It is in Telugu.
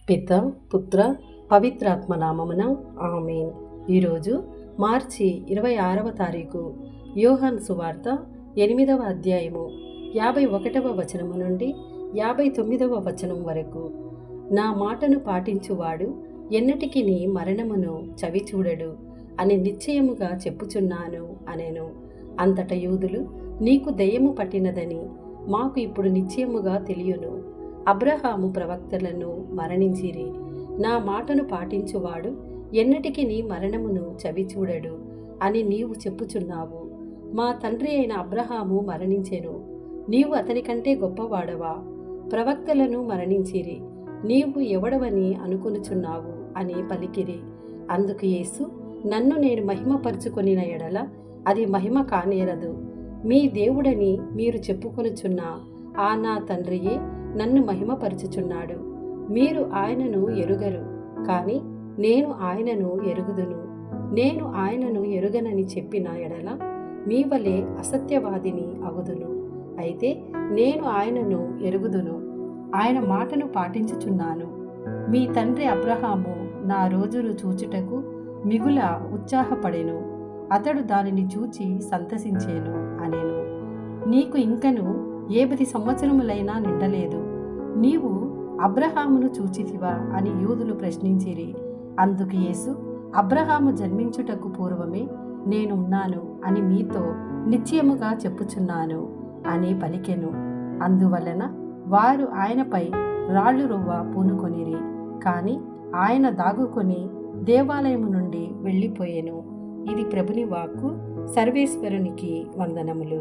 పిత పుత్ర పవిత్రాత్మ నామమున ఆమేన్. ఈరోజు మార్చి 26వ తారీఖు. యోహాను సువార్త 8వ అధ్యాయము 51వ వచనము నుండి 59వ వచనం వరకు. నా మాటను పాటించువాడు ఎన్నటికి మరణమును చవిచూడడు అని నిశ్చయముగా చెప్పుచున్నాను అనెను. అంతట యూదులు, నీకు దెయ్యము పట్టినదని మాకు ఇప్పుడు నిశ్చయముగా తెలియను. అబ్రహాము ప్రవక్తలను మరణించిరి. నా మాటను పాటించువాడు ఎన్నటికి మరణమును చవిచూడడు అని నీవు చెప్పుచున్నావు. మా తండ్రి అయిన అబ్రహాము మరణించెను, నీవు అతని కంటే గొప్పవాడవా? ప్రవక్తలను మరణించిరి, నీవు ఎవడవని అనుకొనుచున్నావు అని పలికిరి. అందుకు యేసు, నన్ను నేను మహిమపరుచుకొనిన ఎడల అది మహిమ కానేరదు. మీ దేవుడని మీరు చెప్పుకొనుచున్న ఆ నా తండ్రియే నన్ను మహిమపరచుచున్నాడు. మీరు ఆయనను ఎరుగరు, కానీ నేను ఆయనను ఎరుగుదును. నేను ఆయనను ఎరుగనని చెప్పిన ఎడల మీ వలె అసత్యవాదిని అగుదును. అయితే నేను ఆయనను ఎరుగుదును, ఆయన మాటను పాటించుచున్నాను. మీ తండ్రి అబ్రహాము నా రోజును చూచుటకు మిగుల ఉత్సాహపడెను, అతడు దానిని చూచి సంతసించేను అనెను. నీకు ఇంకను 70 సంవత్సరములైనా నిండలేదు, నీవు అబ్రహామును చూచితివా అని యూదులు ప్రశ్నించిరి. అందుకు యేసు, అబ్రహాము జన్మించుటకు పూర్వమే నేను ఉన్నాను అని మీతో నిశ్చయముగా చెప్పుచున్నాను అని పలికెను. అందువలన వారు ఆయనపై రాళ్ళు రువ్వ పూనుకొనిరి. కానీ ఆయన దాగుకొని దేవాలయము నుండి వెళ్ళిపోయెను. ఇది ప్రభుని వాక్కు. సర్వేశ్వరునికి వందనములు.